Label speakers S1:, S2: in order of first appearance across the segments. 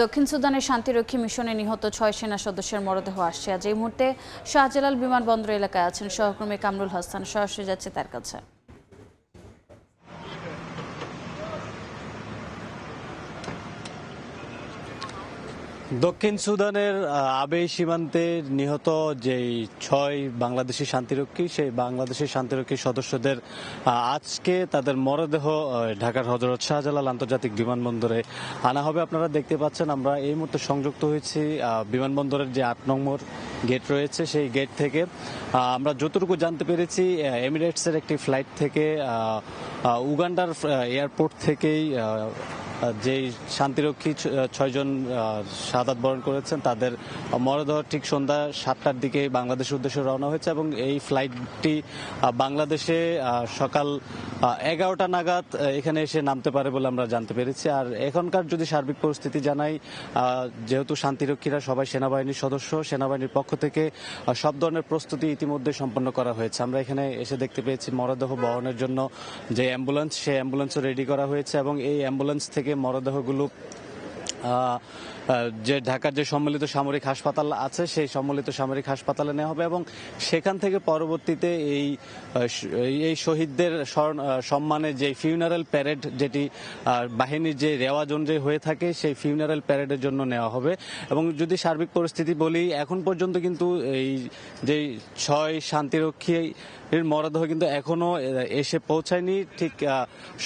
S1: দক্ষিণ সুদানের শান্তিরক্ষী মিশনে নিহত ৬ সেনা সদস্যের মরদেহ আসছে। আজ এই মুহূর্তে শাহজালাল বিমানবন্দর এলাকায় আছেন সহকর্মী কামরুল হাসান। সরাসরি যাচ্ছে তার কাছে।
S2: দক্ষিণ সুদানের আবেই সীমান্তে নিহত যেই ৬ বাংলাদেশি শান্তিরক্ষী, সেই বাংলাদেশি শান্তিরক্ষী সদস্যদের আজকে তাদের মরদেহ ঢাকার হযরত শাহজালাল আন্তর্জাতিক বিমানবন্দরে আনা হবে। আপনারা দেখতে পাচ্ছেন আমরা এই মুহূর্তে সংযুক্ত হয়েছি বিমানবন্দরের যে ৮ নম্বর গেট রয়েছে সেই গেট থেকে। আমরা যতটুকু জানতে পেরেছি এমিরেটসের একটি ফ্লাইট থেকে উগান্ডার এয়ারপোর্ট থেকেই যেই শান্তিরক্ষী ৬ জন শাহাদাত বরণ করেছেন তাদের মরদেহ ঠিক সন্ধ্যা ৭টার দিকে বাংলাদেশের উদ্দেশ্যে রওনা হয়েছে এবং এই ফ্লাইটটি বাংলাদেশে সকাল ১১টা নাগাদ এখানে এসে নামতে পারে বলে আমরা জানতে পেরেছি। আর এখনকার যদি সার্বিক পরিস্থিতি জানাই, যেহেতু শান্তিরক্ষীরা সবাই সেনাবাহিনীর সদস্য, সেনাবাহিনীর পক্ষ থেকে সব ধরনের প্রস্তুতি ইতিমধ্যে সম্পন্ন করা হয়েছে। আমরা এখানে এসে দেখতে পেয়েছি মরদেহ বহনের জন্য যে অ্যাম্বুলেন্স, সেই অ্যাম্বুলেন্সও রেডি করা হয়েছে এবং এই অ্যাম্বুলেন্স থেকে মরদেহগুলো যে ঢাকার যে সম্মিলিত সামরিক হাসপাতাল আছে সেই সম্মিলিত সামরিক হাসপাতালে নেওয়া হবে এবং সেখান থেকে পরবর্তীতে এই শহীদদের সম্মানে যে ফিউনারাল প্যারেড, যেটি বাহিনীর যে রেওয়াজ অনুযায়ী হয়ে থাকে, সেই ফিউনারাল প্যারেডের জন্য নেওয়া হবে। এবং যদি সার্বিক পরিস্থিতি বলি, এখন পর্যন্ত কিন্তু এই যে ৬ শান্তিরক্ষী এর মরদেহ কিন্তু এখনো এসে পৌঁছায়নি। ঠিক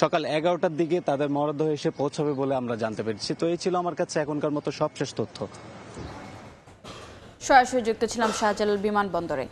S2: সকাল ১১টার দিকে তাদের মরদেহ এসে পৌঁছাবে বলে আমরা জানতে পেরেছি। তো এই ছিল আমার কাছে এখনকার মতো সবশেষ তথ্য।
S1: সরাসরি যুক্ত ছিলাম শাহজালাল বিমানবন্দরে।